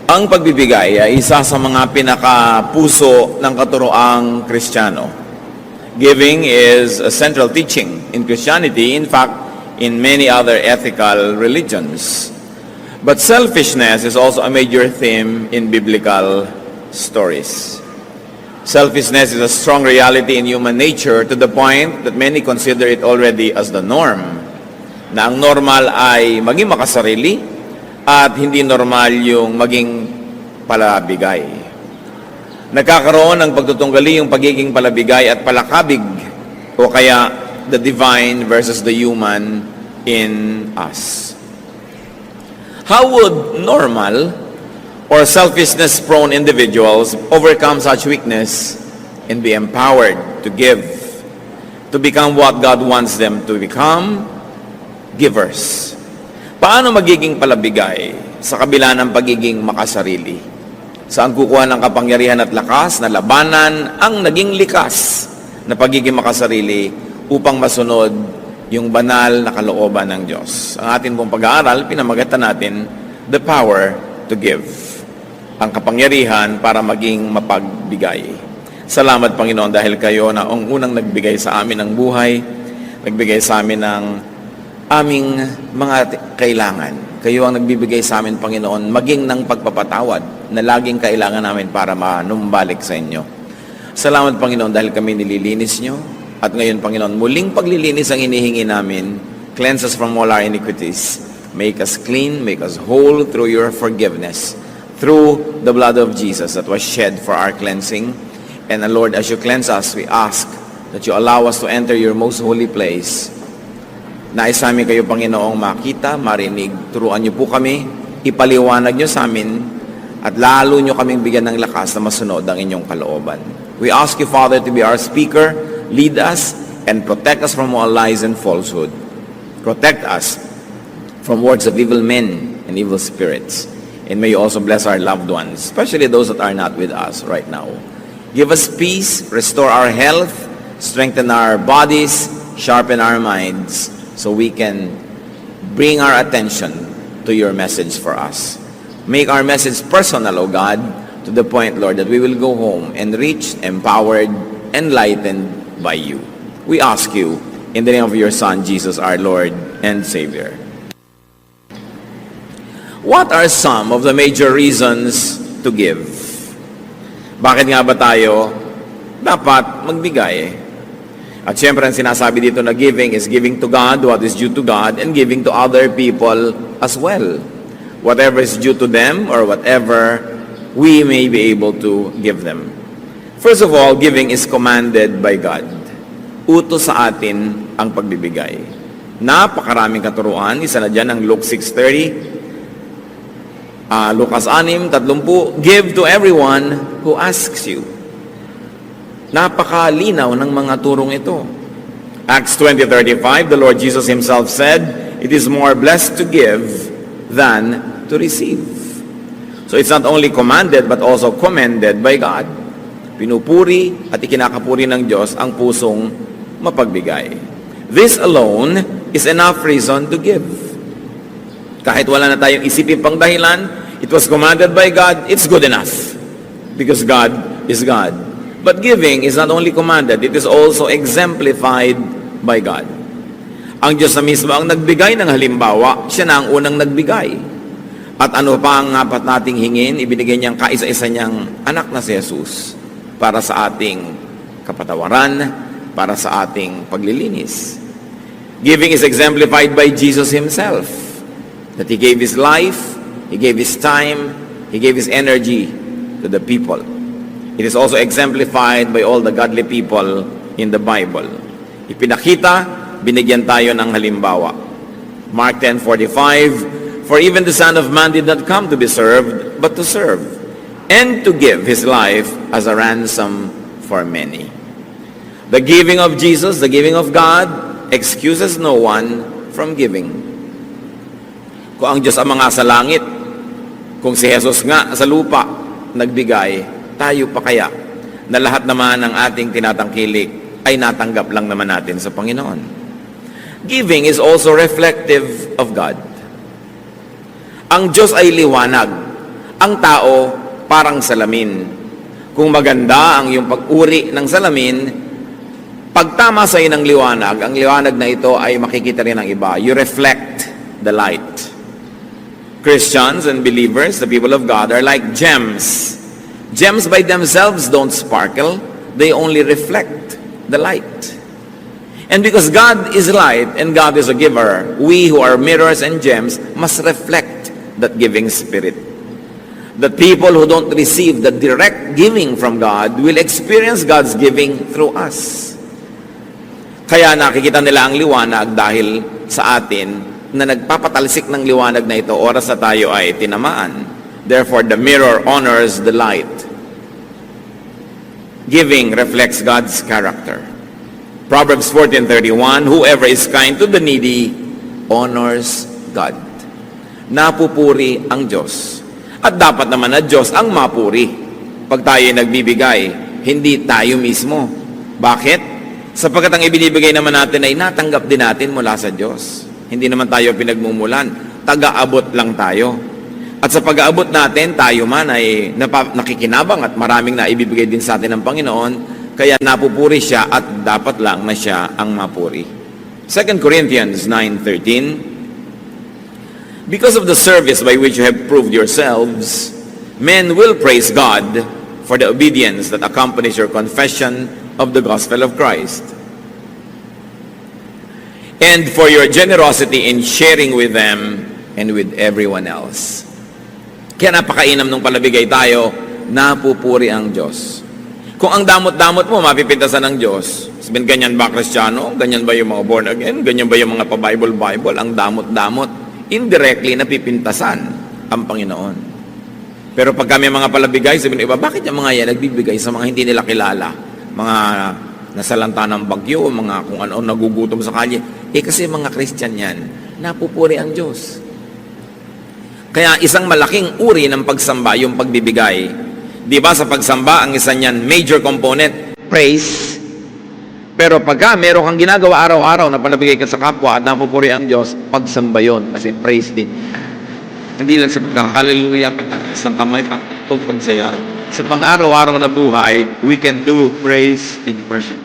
Ang pagbibigay ay isa sa mga pinakapuso ng katuroang Kristiyano. Giving is a central teaching in Christianity, in fact, in many other ethical religions. But selfishness is also a major theme in biblical stories. Selfishness is a strong reality in human nature to the point that many consider it already as the norm. Na ang normal ay maging makasarili at hindi normal yung maging palabigay. Nagkakaroon ng pagtutunggali yung pagiging palabigay at palakabig o kaya the divine versus the human in us. How would normal or selfishness-prone individuals overcome such weakness and be empowered to give, to become what God wants them to become? Givers. Paano magiging palabigay sa kabila ng pagiging makasarili? Saan kukuha ng kapangyarihan at lakas na labanan ang naging likas na pagiging makasarili upang masunod yung banal na kalooban ng Diyos? Ang atin pong pag-aaral, pinamagatan natin, the power to give. Ang kapangyarihan para maging mapagbigay. Salamat, Panginoon, dahil kayo na ang unang nagbigay sa amin ng buhay, nagbigay sa amin ng aming mga kailangan. Kayo ang nagbibigay sa amin, Panginoon, maging ng pagpapatawad na laging kailangan namin para manumbalik sa inyo. Salamat, Panginoon, dahil kami nililinis nyo. At ngayon, Panginoon, muling paglilinis ang hinihingi namin. Cleanse us from all our iniquities. Make us clean, make us whole through your forgiveness. Through the blood of Jesus that was shed for our cleansing. And Lord, as you cleanse us, we ask that you allow us to enter your most holy place. Nais namin kayo, Panginoong, makita, marinig. Turuan niyo po kami, ipaliwanag niyo sa amin, at lalo niyo kaming bigyan ng lakas na masunod ang inyong kalooban. We ask you, Father, to be our speaker, lead us, and protect us from all lies and falsehood. Protect us from words of evil men and evil spirits. And may you also bless our loved ones, especially those that are not with us right now. Give us peace, restore our health, strengthen our bodies, sharpen our minds, so we can bring our attention to your message for us. Make our message personal, O God, to the point, Lord, that we will go home enriched, empowered, enlightened by you. We ask you in the name of your Son, Jesus, our Lord and Savior. What are some of the major reasons to give? Bakit nga ba tayo dapat magbigay? At syempre, ang sinasabi dito na giving is giving to God what is due to God and giving to other people as well. Whatever is due to them or whatever we may be able to give them. First of all, giving is commanded by God. Utos sa atin ang pagbibigay. Napakaraming katuruan. Isa na dyan ang Luke 6:30. Lucas 6:30, give to everyone who asks you. Napakalinaw ng mga turong ito. Acts 20:35, the Lord Jesus himself said, it is more blessed to give than to receive. So it's not only commanded but also commended by God. Pinupuri at ikinakapuri ng Diyos ang pusong mapagbigay. This alone is enough reason to give. Kahit wala na tayong isipin pang dahilan, it was commanded by God, it's good enough. Because God is God. But giving is not only commanded, it is also exemplified by God. Ang Diyos na mismo ang nagbigay ng halimbawa, siya na ang unang nagbigay. At ano pa ang apat nating hingin, ibinigay niyang kaisa-isa niyang anak na si Jesus para sa ating kapatawaran, para sa ating paglilinis. Giving is exemplified by Jesus himself. That He gave His life, He gave His time, He gave His energy to the people. It is also exemplified by all the godly people in the Bible. Ipinakita, binigyan tayo ng halimbawa. Mark 10:45, for even the Son of Man did not come to be served, but to serve, and to give His life as a ransom for many. The giving of Jesus, the giving of God, excuses no one from giving. Kung ang Diyos ang mga sa langit, kung si Jesus nga sa lupa nagbigay, tayo pa kaya na lahat naman ng ating tinatangkilik ay natanggap lang naman natin sa Panginoon? Giving is also reflective of God. Ang Diyos ay liwanag Ang tao, parang salamin. Kung maganda ang iyong pag-uri ng salamin, pagtama sa iyo ng liwanag, ang liwanag na ito ay makikita rin ng iba. You reflect the light. Christians and believers, the people of God, are like gems. Gems by themselves don't sparkle. They only reflect the light. And because God is light and God is a giver, we who are mirrors and gems must reflect that giving spirit. The people who don't receive the direct giving from God will experience God's giving through us. Kaya nakikita nila ang liwanag dahil sa atin na nagpapatalsik ng liwanag na ito oras na tayo ay tinamaan. Therefore, the mirror honors the light. Giving reflects God's character. Proverbs 14:31, whoever is kind to the needy honors God. Napupuri ang Diyos. At dapat naman na Diyos ang mapuri. Pag tayo nagbibigay, hindi tayo mismo. Bakit? Sapagkat ang ibinibigay naman natin ay natanggap din natin mula sa Diyos. Hindi naman tayo pinagmumulan. Taga-abot lang tayo. At sa pag-aabot natin, tayo man ay nakikinabang at maraming na ibibigay din sa atin ng Panginoon. Kaya napupuri siya at dapat lang na siya ang mapuri. 2 Corinthians 9:13, because of the service by which you have proved yourselves, men will praise God for the obedience that accompanies your confession of the gospel of Christ, and for your generosity in sharing with them and with everyone else. Kaya napakainam nung palabigay tayo, napupuri ang Diyos. Kung ang damot-damot mo, mapipintasan ng Diyos. Sabihin, ganyan ba Kristiyano? Ganyan ba yung mga born again? Ganyan ba yung mga pa-Bible? Ang damot-damot. Indirectly napipintasan ang Panginoon. Pero pag kami mga palabigay, sabihin iba, bakit yung mga yan nagbibigay sa mga hindi nila kilala? Mga nasalanta ng bagyo, mga kung ano nagugutom sa kalye. Kasi mga Christian yan, napupuri ang Diyos. Kaya isang malaking uri ng pagsamba yung pagbibigay. Di ba sa pagsamba, ang isa niyan, major component, praise. Pero pagka meron kang ginagawa araw-araw na palabigay ka sa kapwa at napupuri ang Diyos, pagsamba yun. Kasi praise din. Hindi lang sa hallelujah, pagtakas ng kamay, pagpagsaya. Sa pang-araw-araw na buhay, we can do praise and worship.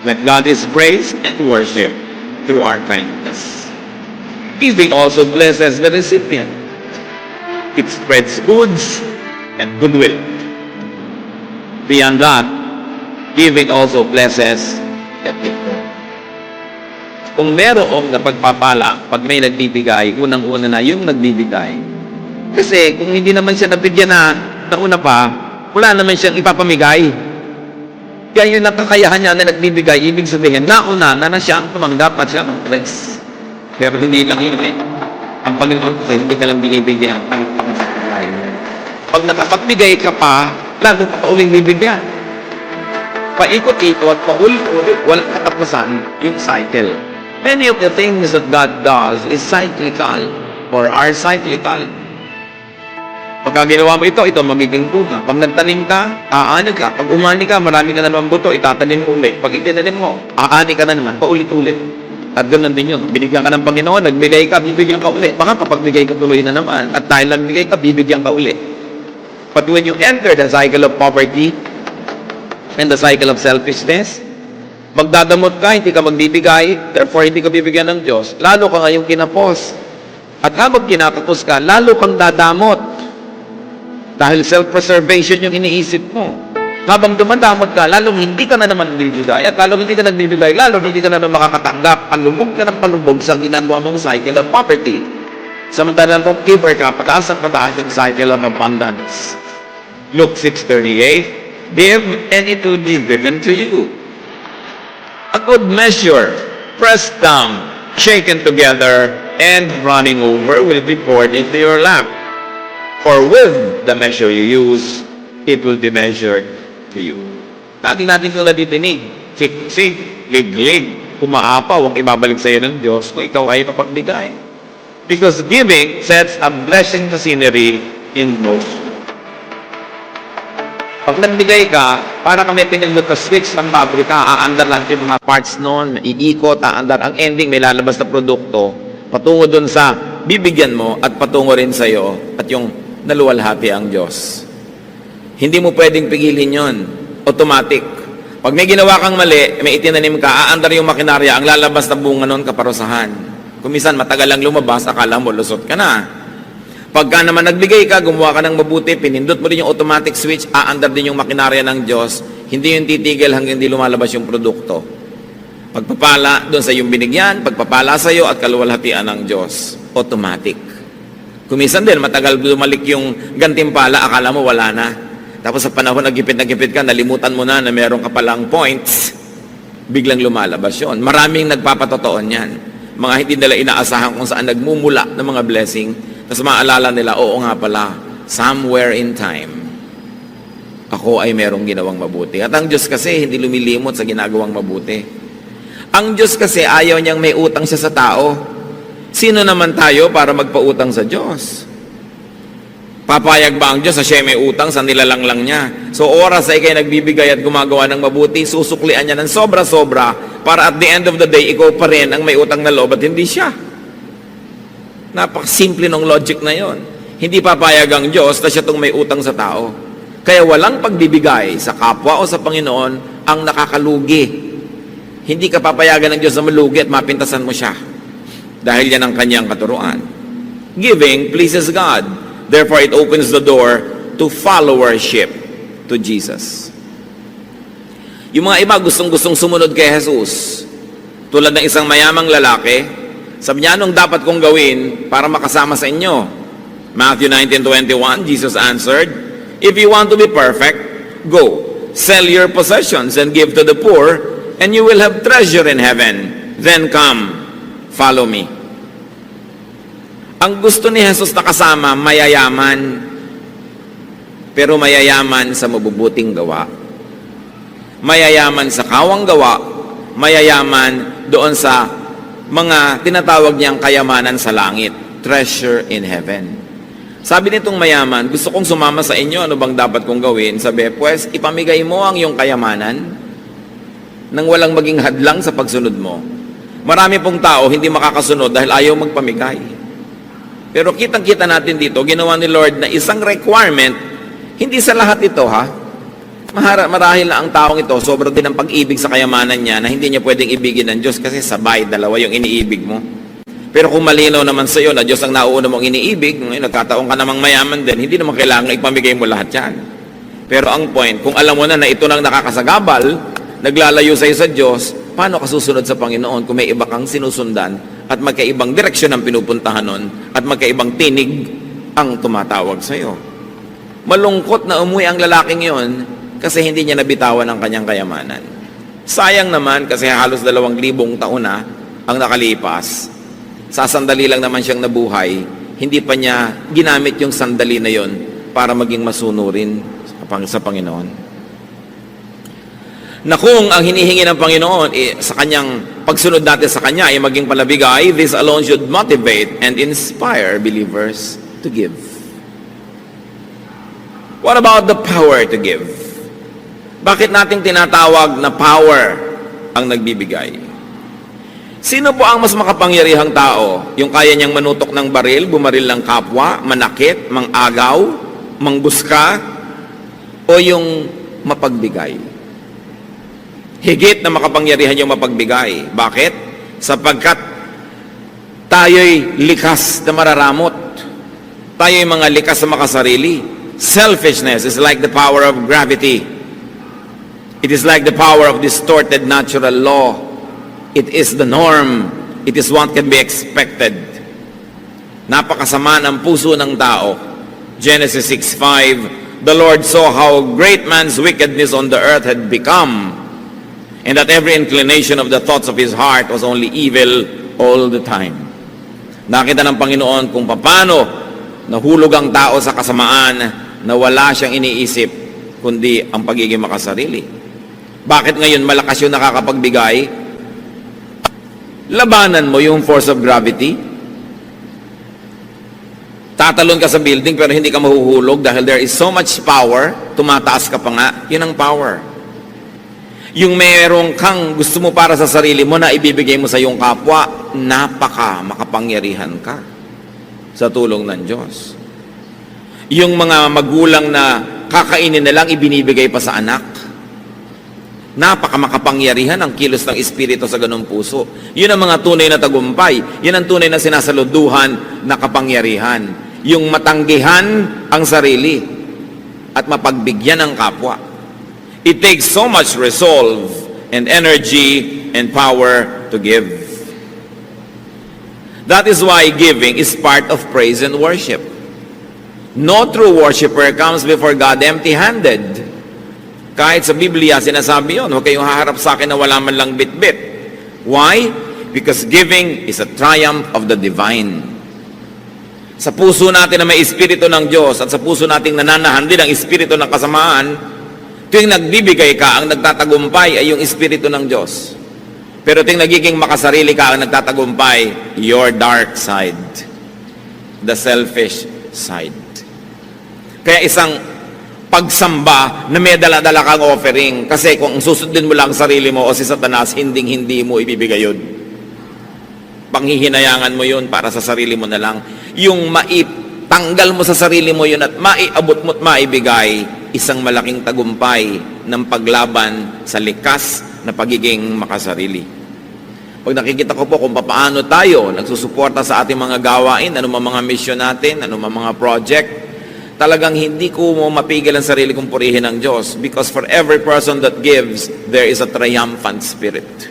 When God is praised and worship through our kindness. Giving also blesses the recipient. It spreads goods and goodwill. Beyond that, giving also blesses the people. Kung merong napagpapala, pag may nagbibigay, unang-una na yung nagbibigay. Kasi kung hindi naman siya nabigyan na una pa, wala naman siyang ipapamigay. Kaya yung nakakayahan niya na nagbibigay, ibig sabihin, nauna na siya ang tumanggap at siya ang bless. Pero hindi lang yun eh. Ang Panginoon ko, hindi ka lang binibigyan ang pangsakalay. Pag nakapagbigay ka pa, lalo pa uling bibigyan. Paikot-ikot, paulit-ulit, walang katapusan yung cycle. Many of the things that God does is cyclical or are cyclical. Pagka ginawa mo ito magiging bunga. Pag nagtanim ka, aani ka. Pag umani ka, marami ka na naman buto, itatanim mo ulit. Pag itinanim mo, aani ka na naman, paulit-ulit. At ganoon din yun. Binigyan ka ng Panginoon, nagbigay ka, bibigyan ka ulit. Baka kapag bigay ka tuloy na naman. At dahil nagbigay ka, bibigyan ka ulit. But when you enter the cycle of poverty, and the cycle of selfishness, magdadamot ka, hindi ka magbibigay, therefore hindi ka bibigyan ng Diyos, lalo ka ngayong kinapos. At habang kinakapos ka, lalo kang dadamot. Dahil self-preservation yung iniisip mo. Habang dumadamot ka, lalo hindi ka na naman nagbibigay. At lalo hindi ka nagbibigay, lalo hindi ka na naman makakatanggap. Palubog ka ng palubog sa ginagawa mong cycle of poverty. Samantalang kung giver ka, pataas ang pataas yung cycle of abundance. Luke 6:38, give, and it will be given to you. A good measure, pressed down, shaken together, and running over will be poured into your lap. For with the measure you use, it will be measured to you. Lagi natin kung nadidinig, siksik, liglig, kumaapaw, ang ibabalik sa iyo ng Diyos kung ikaw ay mapagbigay. Because giving sets a blessing to scenery in motion. Pag nagbigay ka, para kami pinag-switch ng pabrika, aandar lang yung mga parts noon, iikot, aandar. Ang ending, may lalabas na produkto, patungo dun sa bibigyan mo at patungo rin sa iyo. At yung naluwalhati ang Diyos. Hindi mo pwedeng pigilin yon. Automatic. Pag may ginawa kang mali, may itinanim ka, aandar yung makinarya, ang lalabas na bunga nun, kaparusahan. Kung minsan matagal lang lumabas, akala mo lusot ka na. Pagka naman nagbigay ka, gumawa ka ng mabuti, pinindot mo din yung automatic switch, aandar din yung makinarya ng Diyos, hindi yung titigil hanggang hindi lumalabas yung produkto. Pagpapala doon sa iyong binigyan, pagpapala sa iyo at kaluwalhatian ng Diyos. Automatic. Kumisan din, matagal lumalik yung gantimpala, akala mo wala na. Tapos sa panahon na gipit ka, nalimutan mo na meron ka palang points, biglang lumalabas yun. Maraming nagpapatotoon yan. Mga hindi nila inaasahan kung saan nagmumula ng mga blessing. Tapos maalala nila, oo nga pala, somewhere in time, ako ay merong ginawang mabuti. At ang Diyos kasi hindi lumilimot sa ginagawang mabuti. Ang Diyos kasi ayaw niyang may utang siya sa tao. Sino naman tayo para magpautang sa Diyos? Papayag ba ang Diyos na siya may utang sa nilalang lang niya? So oras ay kayo nagbibigay at gumagawa ng mabuti, susuklian niya ng sobra-sobra para at the end of the day, ikaw pa rin ang may utang na loob at hindi siya. Napakasimple ng logic na yon. Hindi papayag ang Diyos na siya itong may utang sa tao. Kaya walang pagbibigay sa kapwa o sa Panginoon ang nakakalugi. Hindi ka papayagan ng Diyos na malugi at mapintasan mo siya. Dahil yan ang kanyang katuruan. Giving pleases God. Therefore, it opens the door to followership to Jesus. Yung mga iba gustong-gustong sumunod kay Jesus. Tulad ng isang mayamang lalaki, sabi niya, anong dapat kong gawin para makasama sa inyo? Matthew 19:21, Jesus answered, if you want to be perfect, go, sell your possessions and give to the poor, and you will have treasure in heaven. Then come, follow me. Ang gusto ni Jesus na kasama, mayayaman, pero mayayaman sa mabubuting gawa. Mayayaman sa kawang gawa, mayayaman doon sa mga tinatawag niyang kayamanan sa langit, treasure in heaven. Sabi nitong mayaman, gusto kong sumama sa inyo, ano bang dapat kong gawin? Sabi, pues, ipamigay mo ang iyong kayamanan nang walang maging hadlang sa pagsunod mo. Marami pong tao hindi makakasunod dahil ayaw magpamigay. Pero kitang-kita natin dito, ginawa ni Lord na isang requirement, hindi sa lahat ito ha. Marahil na ang taong ito, sobrang din ang pag-ibig sa kayamanan niya na hindi niya pwedeng ibigin ng Diyos kasi sabay, dalawa yung iniibig mo. Pero kung malinaw naman sa iyo na Diyos ang nauuna mong iniibig, nagkataon ka namang mayaman din, hindi naman kailangan ipamigay mo lahat yan. Pero ang point, kung alam mo na ito nang nakakasagabal, naglalayo sa iyo sa Diyos, paano ka susunod sa Panginoon kung may iba kang sinusundan at magkaibang direksyon ang pinupuntahan nun at magkaibang tinig ang tumatawag sa iyo? Malungkot na umuwi ang lalaking yon kasi hindi niya nabitawan ang kanyang kayamanan. Sayang naman kasi halos 2,000 taon na ang nakalipas. Sasandali lang naman siyang nabuhay, hindi pa niya ginamit yung sandali na yon para maging masunurin sa Panginoon. Na kung ang hinihingi ng Panginoon sa kanyang pagsunod natin sa Kanya ay maging palabigay, this alone should motivate and inspire believers to give. What about the power to give? Bakit natin tinatawag na power ang nagbibigay? Sino po ang mas makapangyarihang tao? Yung kaya niyang manutok ng baril, bumaril ng kapwa, manakit, mangagaw, mangbuska, o yung mapagbigay? Higit na makapangyarihan yung mapagbigay. Bakit? Sapagkat tayo'y likas na mararamot. Tayo'y mga likas na makasarili. Selfishness is like the power of gravity. It is like the power of distorted natural law. It is the norm. It is what can be expected. Napakasama ng puso ng tao. Genesis 6:5, the Lord saw how great man's wickedness on the earth had become, and that every inclination of the thoughts of his heart was only evil all the time. Nakita ng Panginoon kung paano nahulog ang tao sa kasamaan na wala siyang iniisip kundi ang pagiging makasarili. Bakit ngayon malakas yung nakakapagbigay? Labanan mo yung force of gravity. Tatalon ka sa building pero hindi ka mahuhulog dahil there is so much power, tumataas ka pa nga, yun ang power. Yung merong kang gusto mo para sa sarili mo na ibibigay mo sa iyong kapwa, makapangyarihan ka sa tulong ng Diyos. Yung mga magulang na kakainin na lang, ibinibigay pa sa anak. Napakamakapangyarihan ang kilos ng Espiritu sa ganung puso. Yun ang mga tunay na tagumpay. Yun ang tunay na sinasaluduhan na kapangyarihan. Yung matanggihan ang sarili at mapagbigyan ang kapwa. It takes so much resolve and energy and power to give. That is why giving is part of praise and worship. No true worshiper comes before God empty-handed. Kahit sa Biblia, sinasabi yun, huwag kayong haharap sa akin na wala man lang bit-bit. Why? Because giving is a triumph of the divine. Sa puso natin na may Espiritu ng Diyos at sa puso nating nananahan din ang Espiritu ng kasamaan, tuwing nagbibigay ka, ang nagtatagumpay ay yung Espiritu ng Diyos. Pero tuwing nagiging makasarili ka, ang nagtatagumpay, your dark side, the selfish side. Kaya isang pagsamba na may dala-dala kang offering. Kasi kung susundin mo lang sarili mo o si Satanas, hindi mo ibibigay yun. Panghihinayangan mo yun para sa sarili mo na lang. Yung maitanggal mo sa sarili mo yun at maiabot mo at maibigay, isang malaking tagumpay ng paglaban sa likas na pagiging makasarili. Pag nakikita ko po kung paano tayo nagsusuporta sa ating mga gawain, anumang mga mission natin, anumang mga project, talagang hindi ko mo mapigil ang sarili kong purihin ng Diyos, because for every person that gives, there is a triumphant spirit.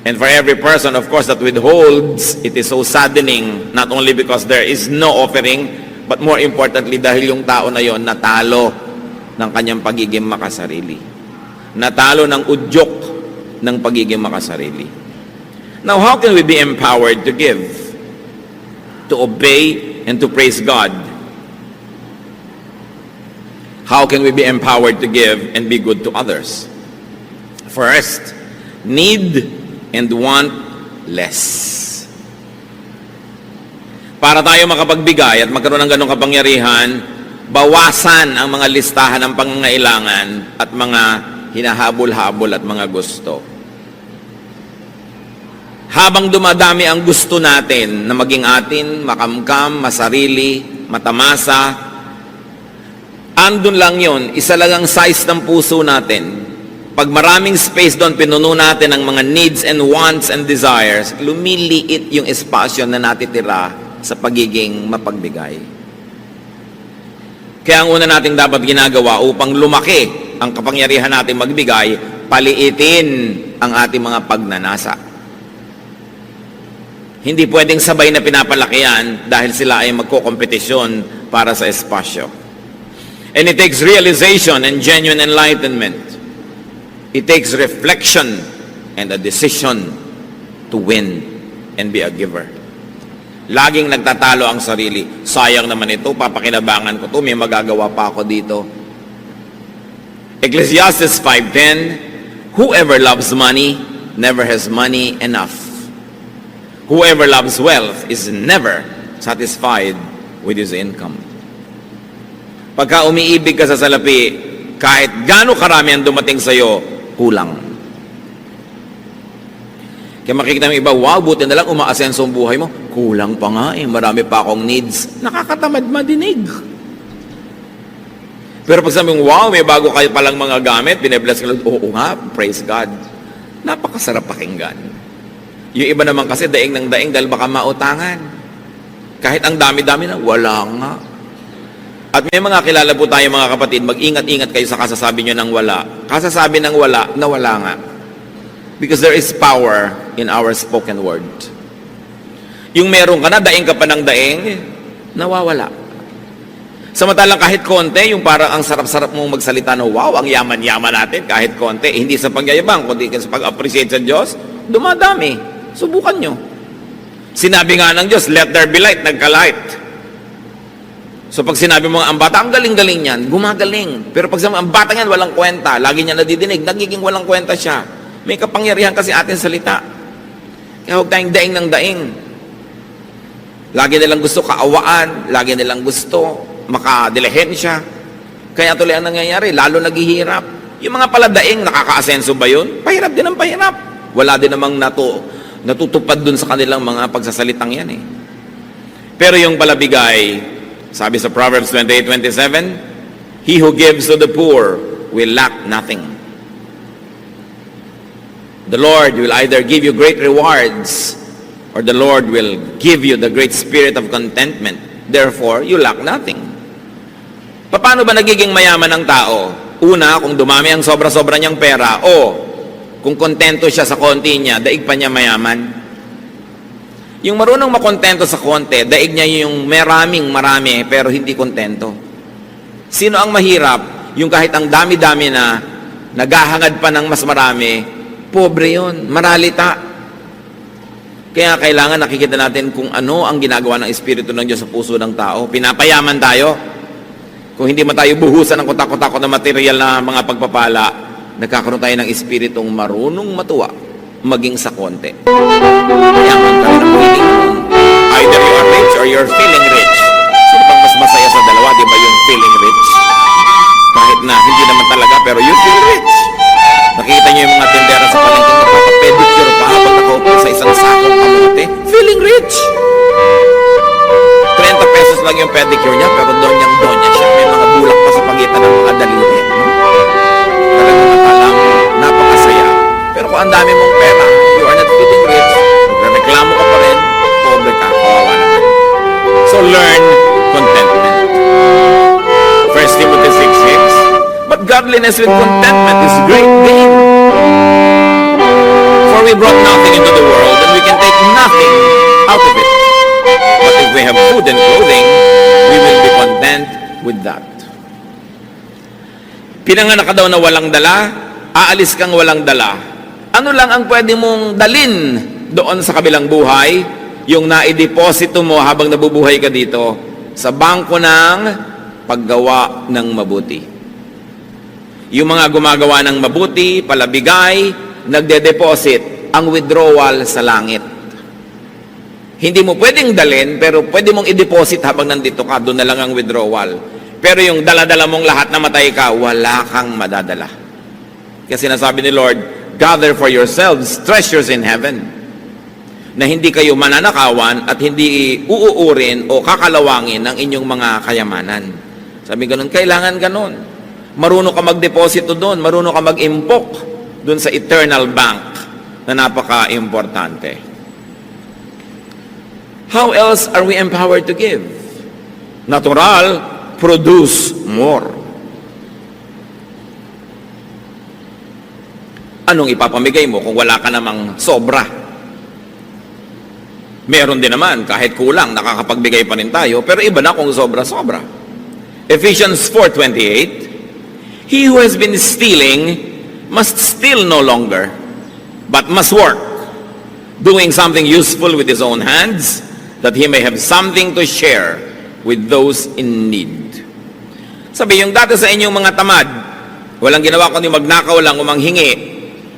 And for every person, of course, that withholds, it is so saddening, not only because there is no offering, but more importantly, dahil yung tao na yon natalo ng kanyang pagiging makasarili. Natalo ng udyok ng pagiging makasarili. Now, how can we be empowered to give, to obey, and to praise God? How can we be empowered to give and be good to others? First, need and want less. Para tayo makapagbigay at magkaroon ng ganong kapangyarihan, bawasan ang mga listahan ng pangangailangan at mga hinahabol-habol at mga gusto. Habang dumadami ang gusto natin na maging atin, makamkam, masarili, matamasa, andun lang yon, isa lang ang size ng puso natin. Pag maraming space doon, pinuno natin ang mga needs and wants and desires, lumiliit yung espasyo na natitira sa pagiging mapagbigay. Kaya ang una nating dapat ginagawa upang lumaki ang kapangyarihan natin magbigay, paliitin ang ating mga pagnanasa. Hindi pwedeng sabay na pinapalakihan dahil sila ay magkokompetisyon para sa espasyo. And it takes realization and genuine enlightenment. It takes reflection and a decision to win and be a giver. Laging nagtatalo ang sarili. Sayang naman ito, papakinabangan ko ito, may magagawa pa ako dito. Ecclesiastes 5:10, whoever loves money never has money enough. Whoever loves wealth is never satisfied with his income. Pagka umiibig ka sa salapi, kahit gaano karami ang dumating sa'yo, kulang. Kaya makikita mo iba, wow, buti na lang umaasenso ang buhay mo. Kulang pa nga eh, marami pa akong needs. Nakakatamad madinig. Pero pag sabi mo, wow, may bago kayo palang mga gamit, binibless ka lang, oo nga, praise God. Napakasarap pakinggan. Yung iba naman kasi daing ng daing dahil baka mautangan. Kahit ang dami-dami na, wala nga. At may mga kilala po tayo mga kapatid, mag-ingat-ingat kayo sa kasasabi nyo ng wala. Kasasabi ng wala, na wala nga. Because there is power in our spoken word. Yung meron ka na, daing ka pa ng daing, nawawala. Samantalang kahit konti, yung parang ang sarap-sarap mong magsalita na, wow, ang yaman-yaman natin, kahit konti, hindi sa pagyayabang, kundi sa pag-appreciate sa Diyos, dumadami. Subukan nyo. Sinabi nga ng Diyos, let there be light, nagka-light. So pag sinabi mo, ang bata, ang galing-galing niyan, gumagaling. Pero pag sinabi, ang bata niyan, walang kwenta, lagi niya nadidinig, nagiging walang kwenta siya. May kapangyarihan kasi ating salita. Kaya huwag tayong daing ng daing. Lagi nilang gusto kaawaan, lagi nilang gusto makadilihensya. Kaya tuloy ang nangyayari, lalo naghihirap. Yung mga paladaing, nakaka-asenso ba yun? Pahirap din ang pahirap. Wala din namang natutupad dun sa kanilang mga pagsasalitang yan eh. Pero yung palabigay, Sabi sa Proverbs 28:27, he who gives to the poor will lack nothing. The Lord will either give you great rewards or the Lord will give you the great spirit of contentment. Therefore, you lack nothing. Paano ba nagiging mayaman ang tao? Una, kung dumami ang sobra-sobra niyang pera, o kung kontento siya sa konti niya, daig pa niya mayaman. Yung marunong makontento sa konti, daig niya yung marami, pero hindi kontento. Sino ang mahirap? Yung kahit ang dami-dami na, naghahangad pa ng mas marami, pobre yun, maralita. Kaya kailangan nakikita natin kung ano ang ginagawa ng Espiritu ng Diyos sa puso ng tao. Pinapayaman tayo. Kung hindi man tayo buhusan ng kutak-kutakot na material na mga pagpapala, nagkakaroon tayo ng Espiritong marunong matuwa, maging sa konti. Mayaman ka rin ang feeling mo. Either you are rich or you're feeling rich. Sino bang mas masaya sa dalawa? Di ba yung feeling rich? Kahit na hindi naman talaga, pero you feel rich. Nakita niyo yung mga tindera sa palengke na papapedicure pa habang nakaupo sa isang sakong kamote. Feeling rich. 30 pesos lang yung pedicure niya, pero donyang-donya siya. May mga bulak pa sa pagitan ng mga daliri. No? Talagang nakala mo, napakasaya. Pero kung ang dami mong pera, you are not feeling rich, nagreklamo ka pa rin, pobre ka, kawawa naman. So learn contentment. 1 Timothy 6:6, but godliness with contentment is great gain. For we brought nothing into the world, and we can take nothing out of it. But if we have food and clothing, we will be content with that. Pinanganak ka daw na walang dala, aalis kang walang dala. Ano lang ang pwede mong dalin doon sa kabilang buhay? Yung naideposito mo habang nabubuhay ka dito sa bangko ng paggawa ng mabuti. Yung mga gumagawa ng mabuti, palabigay, nagde-deposit ang withdrawal sa langit. Hindi mo pwedeng dalin, pero pwede mong i-deposit habang nandito ka, doon na lang ang withdrawal. Pero yung dala-dala mong lahat na matay ka, wala kang madadala. Kasi sinasabi ni Lord, gather for yourselves treasures in heaven, na hindi kayo mananakawan at hindi uuurin o kakalawangin ng inyong mga kayamanan. Sabi ganun, kailangan ganun. Marunong ka mag-deposito doon, marunong ka mag-impok doon sa eternal bank na napaka-importante. How else are we empowered to give? Natural, produce more. Anong ipapamigay mo kung wala ka namang sobra? Meron din naman, kahit kulang, nakakapagbigay pa rin tayo, pero iba na kung sobra-sobra. Ephesians 4:28, he who has been stealing must steal no longer, but must work, doing something useful with his own hands, that he may have something to share with those in need. Sabi, yung dati sa inyong mga tamad, walang ginawa kundi magnakaw lang o manghingi,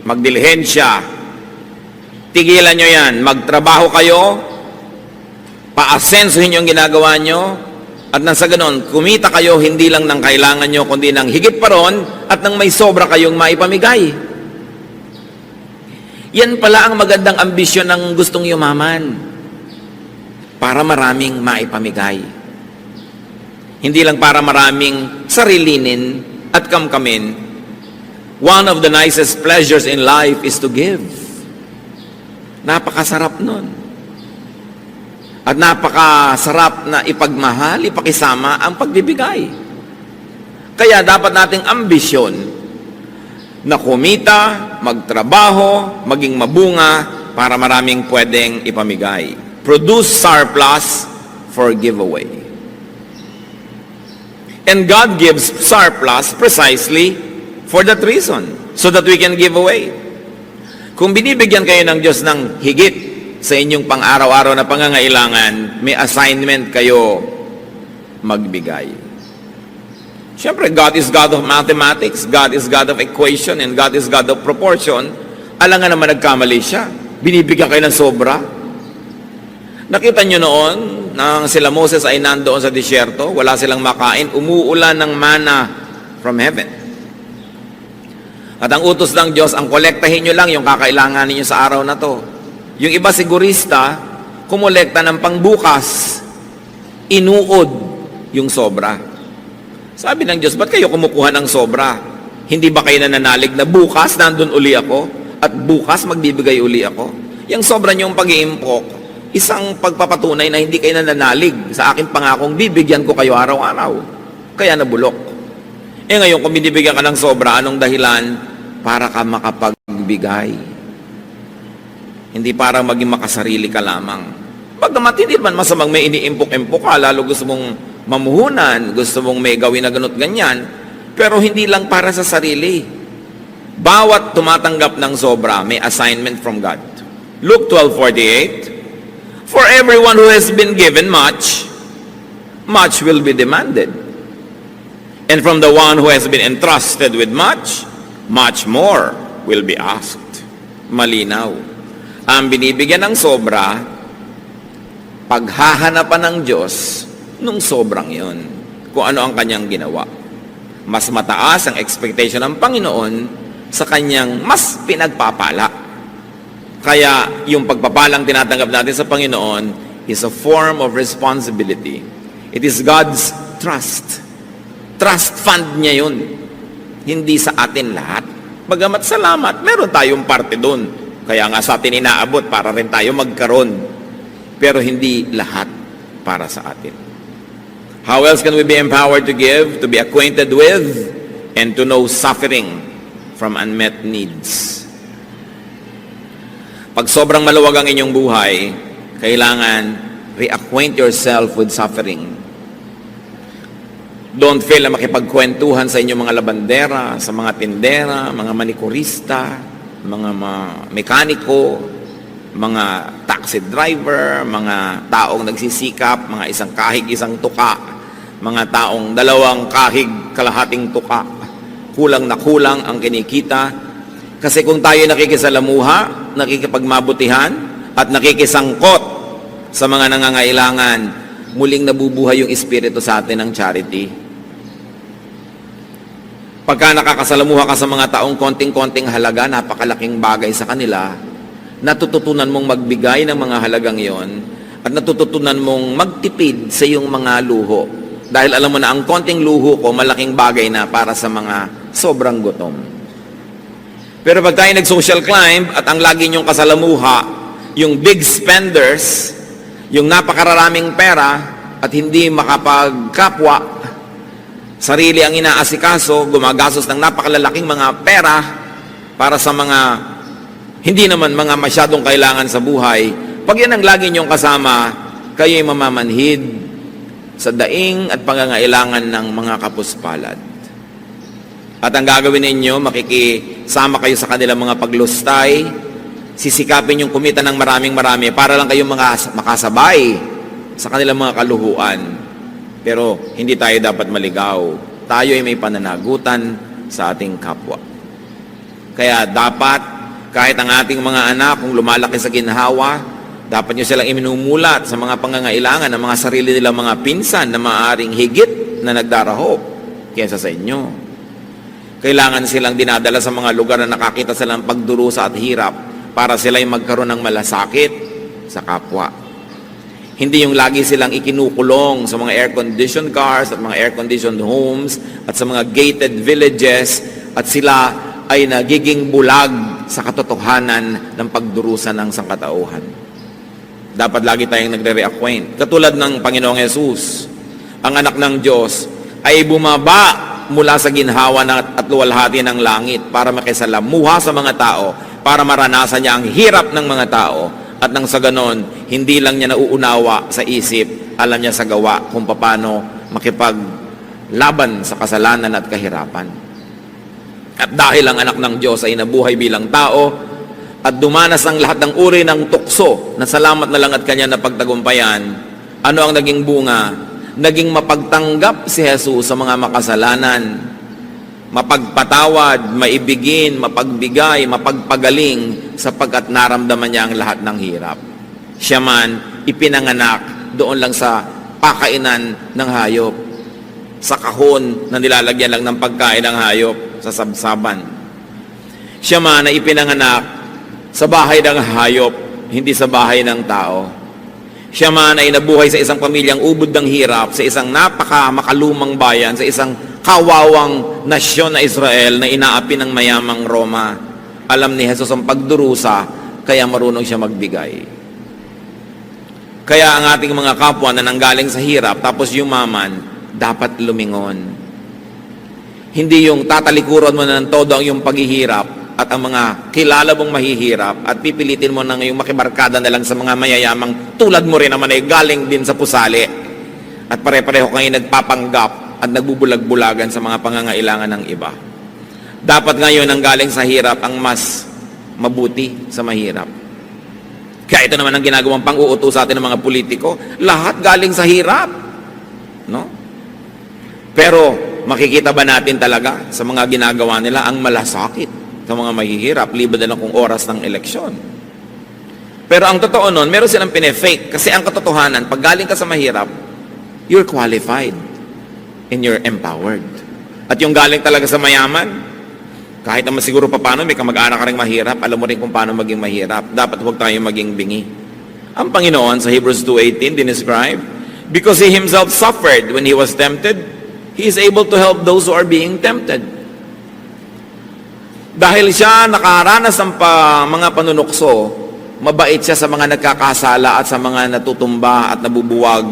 magdilihensya, tigilan nyo yan, magtrabaho kayo, paasensuhin yung ginagawa nyo, at nang sa ganon, kumita kayo hindi lang ng kailangan nyo, kundi ng higit pa ron, at nang may sobra kayong maipamigay. Yan pala ang magandang ambisyon ng gustong yumaman. Para maraming maipamigay. Hindi lang para maraming sarilinin at kamkamin. One of the nicest pleasures in life is to give. Napakasarap nun. At napakasarap na ipagmahal, ipakisama ang pagbibigay. Kaya dapat nating ambisyon na kumita, magtrabaho, maging mabunga para maraming pwedeng ipamigay. Produce surplus for giveaway. And God gives surplus precisely for that reason, so that we can give away. Kung binibigyan kayo ng Diyos ng higit sa inyong pang-araw-araw na pangangailangan, may assignment kayo magbigay. Siyempre, God is God of mathematics, God is God of equation, and God is God of proportion. Alangan naman nagkamali siya. Binibigyan kayo ng sobra. Nakita nyo noon, nang sila Moses ay nandoon sa disyerto, wala silang makain, umuulan ng mana from heaven. At ang utos ng Diyos, ang kolektahin nyo lang yung kakailangan ninyo sa araw na to. Yung iba sigurista, kumolekta ng pangbukas, inuod yung sobra. Sabi ng Diyos, ba't kayo kumukuha ng sobra? Hindi ba kayo nananalig na bukas nandun uli ako at bukas magbibigay uli ako? Yung sobra niyong pag-iimpok, isang pagpapatunay na hindi kayo nananalig sa aking pangakong bibigyan ko kayo araw-araw. Kaya nabulok. Ngayon, kung binibigyan ka ng sobra, anong dahilan? Para ka makapagbigay. Hindi para maging makasarili ka lamang. Bagamat hindi naman masamang may iniimpok-impok ka, lalo gusto mong mamuhunan, gusto mong may gawin na ganot ganyan, pero hindi lang para sa sarili. Bawat tumatanggap ng sobra, may assignment from God. Luke 12:48, for everyone who has been given much, much will be demanded. And from the one who has been entrusted with much, much more will be asked. Malinaw. Ang binibigyan ng sobra, paghahanapan ng Diyos nung sobrang yon, kung ano ang kanyang ginawa. Mas mataas ang expectation ng Panginoon sa kanyang mas pinagpapala. Kaya yung pagpapalang tinatanggap natin sa Panginoon is a form of responsibility. It is God's trust. Trust fund niya yun. Hindi sa atin lahat. Bagamat salamat, meron tayong parte doon. Kaya nga sa atin inaabot para rin tayo magkaroon. Pero hindi lahat para sa atin. How else can we be empowered to give, to be acquainted with, and to know suffering from unmet needs? Pag sobrang maluwag ang inyong buhay, kailangan reacquaint yourself with suffering. Don't fail na makipagkwentuhan sa inyong mga labandera, sa mga tindera, mga manikurista, mga mekaniko, mga taxi driver, mga taong nagsisikap, mga isang kahig, isang tuka, mga taong dalawang kahig, kalahating tuka, kulang na kulang ang kinikita. Kasi kung tayo nakikisalamuha, nakikipagmabutihan, at nakikisangkot sa mga nangangailangan, muling nabubuhay yung espiritu sa atin ng charity. Pagka nakakasalamuha ka sa mga taong konting-konting halaga, napakalaking bagay sa kanila, natututunan mong magbigay ng mga halagang yon at natututunan mong magtipid sa iyong mga luho. Dahil alam mo na ang konting luho ko, malaking bagay na para sa mga sobrang gutom. Pero pag tayo nag-social climb at ang lagi niyong kasalamuha, yung big spenders, yung napakararaming pera at hindi makapagkapwa, sarili ang inaasikaso, gumagastos ng napakalalaking mga pera para sa mga hindi naman mga masyadong kailangan sa buhay, pag yan ang lagi niyong kasama, kayo'y mamamanhid sa daing at pangangailangan ng mga kapuspalad. At ang gagawin ninyo, makikisama kayo sa kanilang mga paglustay, sisikapin yung kumita ng maraming-marami para lang kayong makasabay sa kanilang mga kaluhuan. Pero hindi tayo dapat maligaw. Tayo ay may pananagutan sa ating kapwa. Kaya dapat, kahit ang ating mga anak, kung lumalaki sa ginhawa, dapat nyo silang iminumulat sa mga pangangailangan ng mga sarili nilang mga pinsan na maaaring higit na nagdarahop kaysa sa inyo. Kailangan silang dinadala sa mga lugar na nakakita silang pagdurusa at hirap para sila'y magkaroon ng malasakit sa kapwa. Hindi yung lagi silang ikinukulong sa mga air-conditioned cars at mga air-conditioned homes at sa mga gated villages at sila ay nagiging bulag sa katotohanan ng pagdurusa ng sangkatauhan. Dapat lagi tayong nagre-reacquaint. Katulad ng Panginoong Yesus, ang anak ng Diyos ay bumaba mula sa ginhawa at luwalhati ng langit para makisalamuha sa mga tao, para maranasan niya ang hirap ng mga tao, at nang sa ganon, hindi lang niya nauunawa sa isip, alam niya sa gawa kung paano makipaglaban sa kasalanan at kahirapan. At dahil ang anak ng Diyos ay nabuhay bilang tao, at dumanas ang lahat ng uri ng tukso na salamat na lang at kanya na pagtagumpayan, ano ang naging bunga? Naging mapagtanggap si Jesus sa mga makasalanan, mapagpatawad, maibigin, mapagbigay, mapagpagaling, sapagkat naramdaman niya ang lahat ng hirap. Siya man ipinanganak doon lang sa pakainan ng hayop, sa kahon na nilalagyan lang ng pagkain ng hayop, sa sabsaban. Siya man ay ipinanganak sa bahay ng hayop, hindi sa bahay ng tao. Siya man ay nabuhay sa isang pamilyang ubod ng hirap, sa isang napaka-makalumang bayan, sa isang kawawang nasyon na Israel na inaapi ng mayamang Roma. Alam ni Jesus ang pagdurusa, kaya marunong siya magbigay. Kaya ang ating mga kapwa na nanggaling sa hirap, tapos yumaman, dapat lumingon. Hindi yung tatalikuran mo na ng todo ang iyong paghihirap, at ang mga kilala mong mahihirap at pipilitin mo na ngayong makibarkada na lang sa mga mayayamang tulad mo rin naman ay galing din sa pusali at pare-pareho kayo nagpapanggap at nagbubulag-bulagan sa mga pangangailangan ng iba. Dapat ngayon ang galing sa hirap ang mas mabuti sa mahirap. Kaya ito naman ang ginagawang pang-uuto sa atin ng mga politiko, lahat galing sa hirap, no? Pero makikita ba natin talaga sa mga ginagawa nila ang malasakit sa mga mahihirap, liba na lang kung oras ng eleksyon. Pero ang totoo nun, meron silang pine-fake. Kasi ang katotohanan, pag galing ka sa mahirap, you're qualified and you're empowered. At yung galing talaga sa mayaman, kahit naman siguro pa paano, may kamag-anak ka rin mahirap, alam mo rin kung paano maging mahirap. Dapat huwag tayo maging bingi. Ang Panginoon sa Hebrews 2:18, dinescribe, because He Himself suffered when He was tempted, He is able to help those who are being tempted. Dahil siya nakaranas ng mga panunukso, mabait siya sa mga nagkakasala at sa mga natutumba at nabubuwag.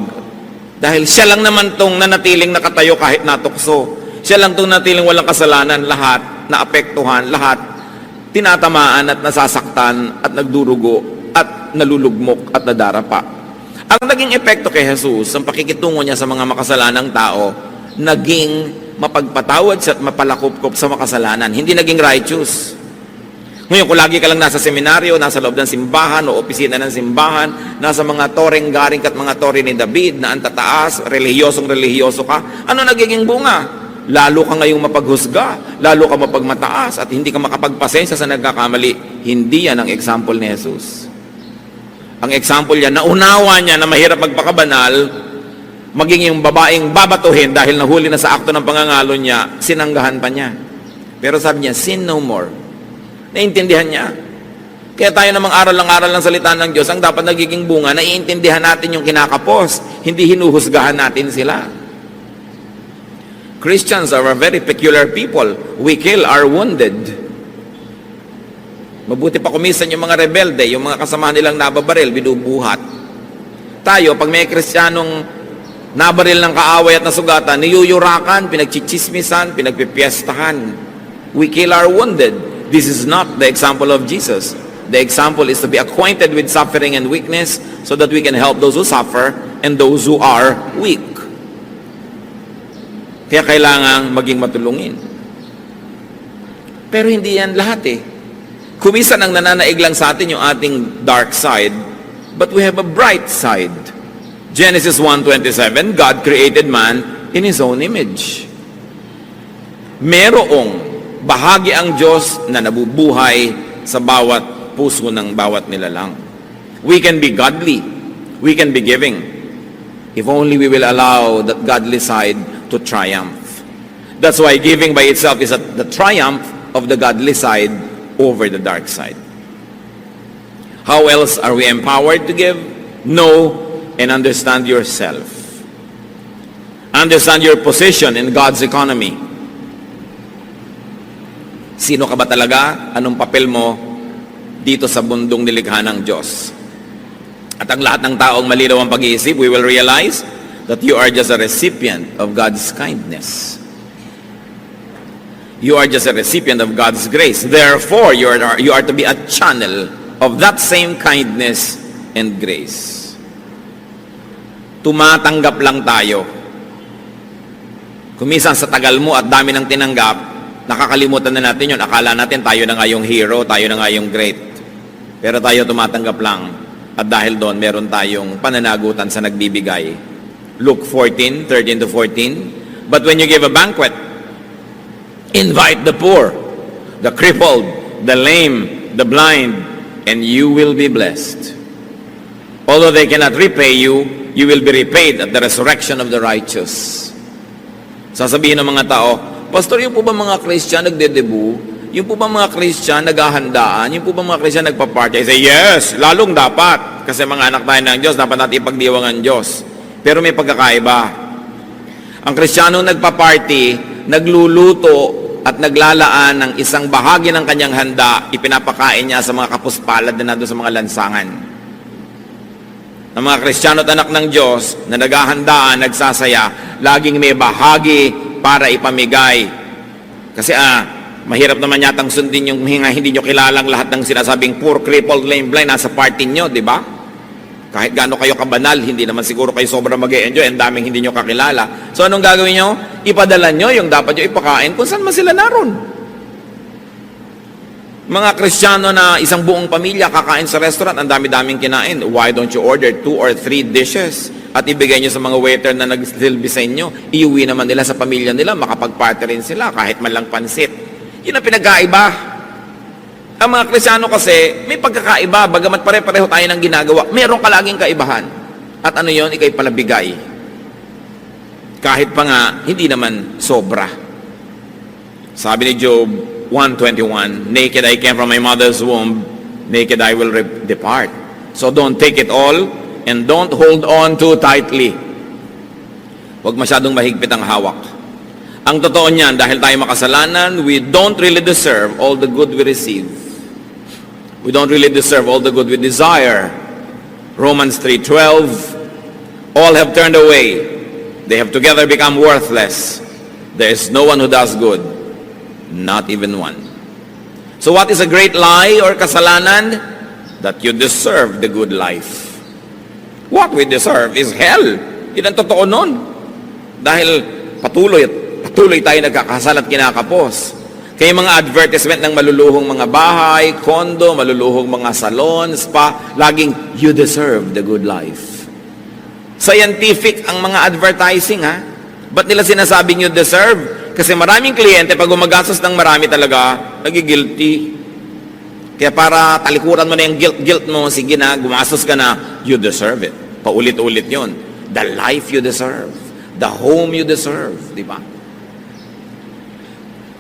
Dahil siya lang naman tong nanatiling nakatayo kahit natukso. Siya lang tong nanatiling walang kasalanan, lahat naapektuhan, lahat tinatamaan at nasasaktan at nagdurugo at nalulugmok at nadarapa. Ang naging epekto kay Jesus, ang pakikitungo niya sa mga makasalanang tao, naging mapagpatawad siya at mapalakupkop sa makasalanan. Hindi naging righteous. Ngayon, kung lagi ka lang nasa seminaryo, nasa loob ng simbahan o opisina ng simbahan, nasa mga toreng-garing at mga tore ni David na antataas, relihiyosong-relihiyoso ka, ano nagiging bunga? Lalo ka ngayong mapaghusga, lalo ka mapagmataas at hindi ka makapagpasensya sa nagkakamali. Hindi yan ang example ni Jesus. Ang example yan, naunawa niya na mahirap magpakabanal, maging yung babaeng babatuhin dahil nahuli na sa akto ng pangangalo niya, sinanggahan pa niya. Pero sabi niya, sin no more. Naintindihan niya. Kaya tayo namang aral ng salita ng Diyos, ang dapat nagiging bunga, naiintindihan natin yung kinakapos, hindi hinuhusgahan natin sila. Christians are a very peculiar people. We kill our wounded. Mabuti pa kumisan yung mga rebelde, yung mga kasamahan nilang nababaril, binubuhat. Tayo, pag may Kristiyanong nabaril ng kaaway at nasugatan, niyuyurakan, pinagchichismisan, pinagpipiestahan. We kill our wounded. This is not the example of Jesus. The example is to be acquainted with suffering and weakness so that we can help those who suffer and those who are weak. Kaya kailangan maging matulungin. Pero hindi yan lahat eh. Kumisan ang nananaig lang sa atin yung ating dark side, but we have a bright side. Genesis 1:27, God created man in His own image. Merong bahagi ang Diyos na nabubuhay sa bawat puso ng bawat nilalang. We can be godly. We can be giving. If only we will allow that godly side to triumph. That's why giving by itself is the triumph of the godly side over the dark side. How else are we empowered to give? Know and understand yourself. Understand your position in God's economy. Sino ka ba talaga? Anong papel mo dito sa mundong nilikha ng Diyos? At ang lahat ng taong malinaw ang pag-iisip, we will realize that you are just a recipient of God's kindness. You are just a recipient of God's grace. Therefore, you are to be a channel of that same kindness and grace. Tumatanggap lang tayo. Kumisan sa tagal mo at dami ng tinanggap, nakakalimutan na natin yun. Akala natin tayo na nga yung hero, tayo na nga yung great. Pero tayo tumatanggap lang. At dahil doon, meron tayong pananagutan sa nagbibigay. Luke 14:13-14. But when you give a banquet, invite the poor, the crippled, the lame, the blind, and you will be blessed. Although they cannot repay you, you will be repaid at the resurrection of the righteous. Sasabihin ng mga tao, Pastor, yung po ba mga Christian nagde-debut? Yung po ba mga Christian naghahandaan? Yung po ba mga Christian nagpa-party? I say, yes, lalong dapat. lahat. Kasi mga anak tayo ng Diyos, dapat natin ipagdiwang ang Diyos. Pero may pagkakaiba. Ang Kristiyano nagpa-party, nagluluto, at naglalaan ng isang bahagi ng kanyang handa, ipinapakain niya sa mga kapuspalad na nandun sa mga lansangan. Ang mga Kristiyano at anak ng Diyos na naghahandaan, nagsasaya, laging may bahagi para ipamigay. Kasi mahirap naman yatang sundin yung hindi nyo kilalang lahat ng sinasabing poor, crippled, lame, blind, nasa party nyo, di ba? Kahit gaano kayo kabanal, hindi naman siguro kayo sobrang mag-e-enjoy, ang daming hindi nyo kakilala. So anong gagawin nyo? Ipadala nyo yung dapat nyo ipakain kung saan man sila naroon. Mga Kristiyano na isang buong pamilya kakain sa restaurant, ang dami-daming kinain. Why don't you order 2 or 3 dishes at ibigay nyo sa mga waiter na nagsilbi sa inyo? Iuwi naman nila sa pamilya nila, makapag-party rin sila kahit man lang pansit. Yun ang pinagkaiba. Ang mga Kristiyano kasi, may pagkakaiba, bagamat pare-pareho tayo ng ginagawa, meron ka laging kaibahan. At ano yon? Ika'y palabigay. Kahit pa nga, hindi naman sobra. Sabi ni Job 1:21, naked I came from my mother's womb, naked I will depart. So don't take it all, and don't hold on too tightly. Huwag masyadong mahigpit ang hawak. Ang totoo niyan, dahil tayo makasalanan, we don't really deserve all the good we receive. We don't really deserve all the good we desire. Romans 3:12, all have turned away. They have together become worthless. There is no one who does good, not even one. So what is a great lie or kasalanan? That you deserve the good life. What we deserve is hell. Yun ang totoo nun. Dahil patuloy tayo nagkakasal at kinakapos. Kaya mga advertisement ng maluluhong mga bahay, kondo, maluluhong mga salon, spa, laging, you deserve the good life. Scientific ang mga advertising, ha? Ba't nila sinasabing you deserve? Kasi maraming kliyente, pag gumagastos ng marami talaga, nagigilty. Kaya para talikuran mo na yung guilt mo, sige na, gumastos ka na, you deserve it. Paulit-ulit yon. The life you deserve. The home you deserve. Di ba?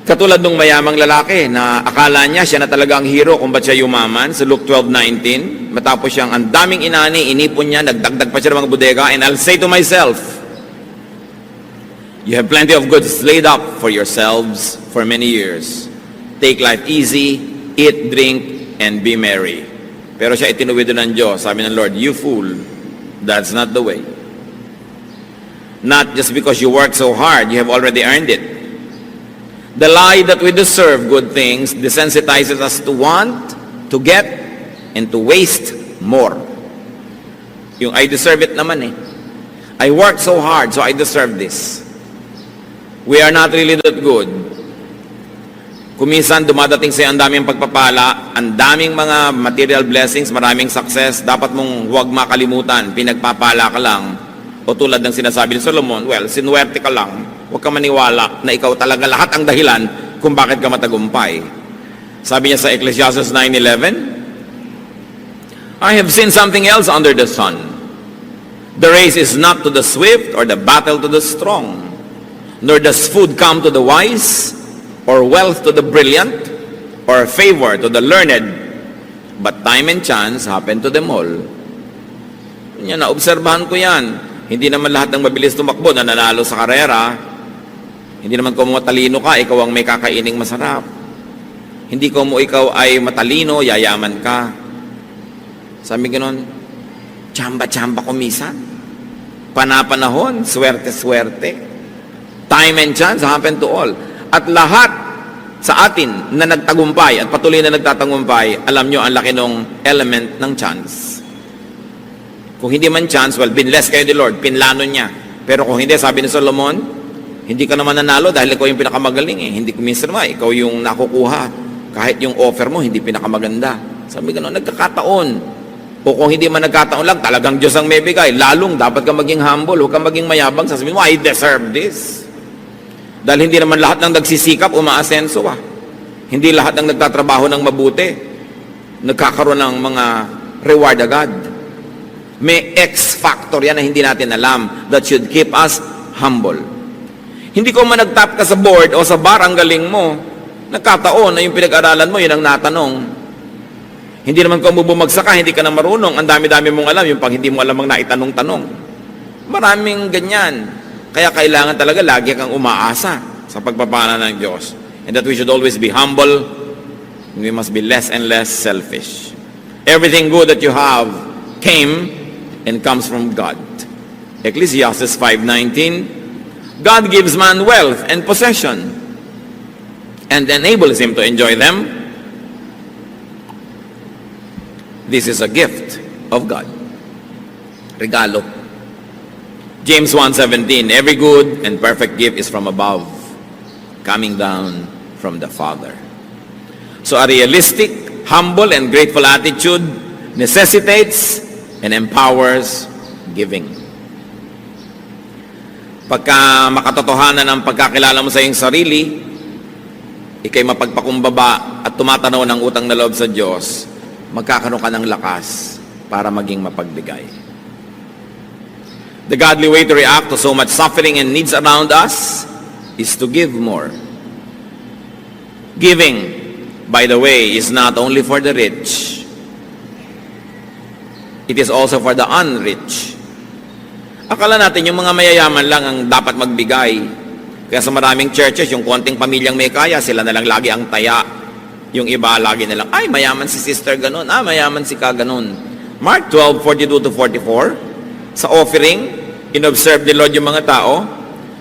Katulad nung mayamang lalaki na akala niya siya na talaga ang hero kung ba't siya yumaman sa Luke 12:19. Matapos siyang ang daming inani, inipon niya, nagdagdag pa siya ng mga bodega, and I'll say to myself, you have plenty of goods laid up for yourselves for many years. Take life easy, eat, drink, and be merry. Pero siya itinuwid ng Diyos. Sabi ng Lord, you fool, that's not the way. Not just because you work so hard, you have already earned it. The lie that we deserve good things desensitizes us to want, to get, and to waste more. Yung I deserve it naman eh. I worked so hard, so I deserve this. We are not really that good. Kuminsan dumadating sa'yo ang daming pagpapala, ang daming mga material blessings, maraming success, dapat mong huwag makalimutan, pinagpapala ka lang. O tulad ng sinasabi ni Solomon, well, sinuwerte ka lang. Huwag ka maniwala na ikaw talaga lahat ang dahilan kung bakit ka matagumpay. Sabi niya sa Ecclesiastes 9:11, I have seen something else under the sun. The race is not to the swift or the battle to the strong, nor does food come to the wise, or wealth to the brilliant, or favor to the learned, but time and chance happen to them all. Yan, naobserbahan ko yan. Hindi naman lahat ng mabilis tumakbo na nanalo sa karera. Hindi naman kung matalino ka, ikaw ang may kakaining masarap. Hindi kung ikaw ay matalino, yayaman ka. Sabi gano'n, tsamba-tsamba kumisan. Panapanahon, swerte-swerte. Time and chance happen to all. At lahat sa atin na nagtagumpay at patuloy na nagtatagumpay, alam nyo, ang laki ng element ng chance. Kung hindi man chance, well, binless kayo ni Lord, pinlano niya. Pero kung hindi, sabi ni Solomon, hindi ka naman nanalo dahil ikaw yung pinakamagaling eh. Hindi kuminsan naman, ikaw yung nakukuha. Kahit yung offer mo, hindi pinakamaganda. Sabi gano'n, nagkakataon. O kung hindi man nagkataon lang, talagang Diyos ang may bigay. Lalong, dapat ka maging humble, huwag ka maging mayabang. Sasabihin mo, I deserve this. Dahil hindi naman lahat ng nagsisikap, umaasenso ah. Hindi lahat ng nagtatrabaho ng mabuti, nagkakaroon ng mga reward agad. May X factor yan na hindi natin alam that should keep us humble. Hindi ko man nag-top ka sa board o sa bar ang galing mo, nagkataon na yung pinag-aralan mo, yun ang natanong. Hindi naman kung bumagsak ka, hindi ka na marunong, ang dami-dami mong alam, yung pag hindi mo alam ang naitanong-tanong. Maraming ganyan. Kaya kailangan talaga lagi kang umaasa sa pagpapala ng Diyos. And that we should always be humble, and we must be less and less selfish. Everything good that you have came and comes from God. Ecclesiastes 5:19, God gives man wealth and possession and enables him to enjoy them. This is a gift of God. Regalo. James 1:17, every good and perfect gift is from above, coming down from the Father. So a realistic, humble, and grateful attitude necessitates and empowers giving. Pagka makatotohanan ang pagkakilala mo sa iyong sarili, ikay mapagpakumbaba at tumatanaw ng utang na loob sa Diyos, magkakaroon ka ng lakas para maging mapagbigay. The godly way to react to so much suffering and needs around us is to give more. Giving, by the way, is not only for the rich. It is also for the unrich. Akala natin yung mga mayayaman lang ang dapat magbigay. Kaya sa maraming churches, yung konting pamilyang may kaya, sila na lang lagi ang taya. Yung iba lagi na lang, ay mayaman si sister ganun, mayaman si ka ganun. Mark 12:42-44, sa offering, inobserve ni Lord yung mga tao,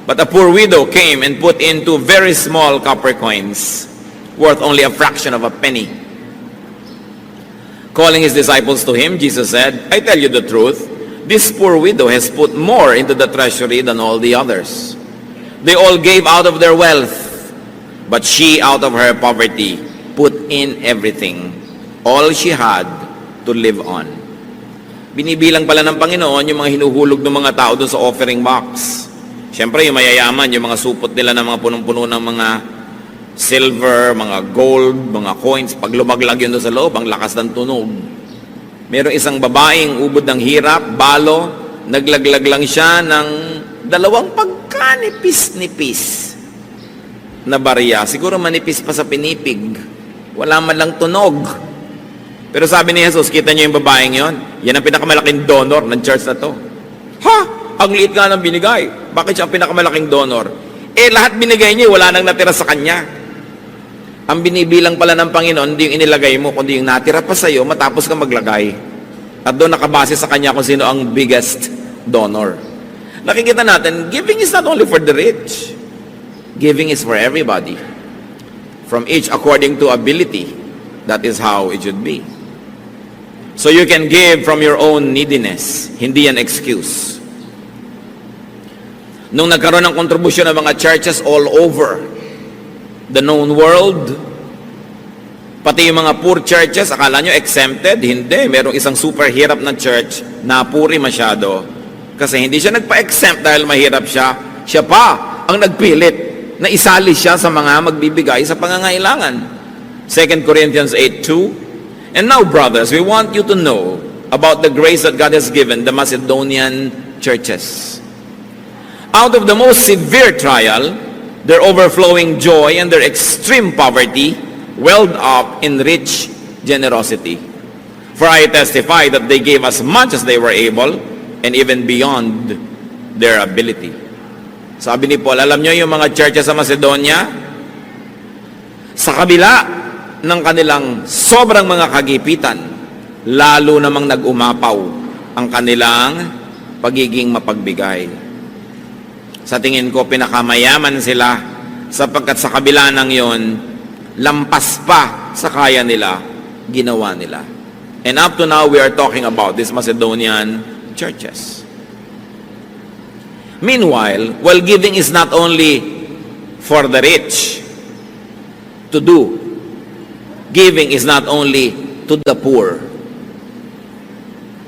but a poor widow came and put in 2 very small copper coins, worth only a fraction of a penny. Calling his disciples to him, Jesus said, I tell you the truth, this poor widow has put more into the treasury than all the others. They all gave out of their wealth, but she out of her poverty put in everything, all she had to live on. Binibilang pala ng Panginoon yung mga hinuhulog ng mga tao doon sa offering box. Siyempre, yung mayayaman, yung mga supot nila ng mga punong-puno ng mga silver, mga gold, mga coins, pag lumaglag yun doon sa loob, ang lakas ng tunog. Merong isang babaeng ubod ng hirap, balo, naglaglag lang siya ng 2 pagkanipis-nipis na barya. Siguro manipis pa sa pinipig. Wala man lang tunog. Pero sabi ni Jesus, kita niyo yung babaeng yon? Yan ang pinakamalaking donor ng church na to. Ha? Ang liit nga ng binigay. Bakit siya ang pinakamalaking donor? Lahat binigay niya, wala nang natira sa kanya. Ang binibilang pala ng Panginoon, hindi yung inilagay mo, kundi yung natira pa sa'yo, matapos ka maglagay. At doon nakabase sa kanya kung sino ang biggest donor. Nakikita natin, giving is not only for the rich. Giving is for everybody. From each according to ability. That is how it should be. So you can give from your own neediness. Hindi yan excuse. Nung nagkaroon ng kontribusyon ng mga churches all over the known world, pati yung mga poor churches, akala nyo exempted? Hindi. Merong isang super hirap na church na puri masyado. Kasi hindi siya nagpa-exempt dahil mahirap siya. Siya pa ang nagpilit na isali siya sa mga magbibigay sa pangangailangan. 2 Corinthians 8:2. And now, brothers, we want you to know about the grace that God has given the Macedonian churches. Out of the most severe trial, their overflowing joy and their extreme poverty welled up in rich generosity. For I testify that they gave as much as they were able and even beyond their ability. Sabi ni Paul, alam nyo yung mga churches sa Macedonia, sa kabila ng kanilang sobrang mga kagipitan, lalo namang nag-umapaw ang kanilang pagiging mapagbigay. Sa tingin ko, pinakamayaman sila sapagkat sa kabila ng yon, lampas pa sa kaya nila, ginawa nila. And up to now, we are talking about these Macedonian churches. Meanwhile, while giving is not only for the rich to do, giving is not only to the poor.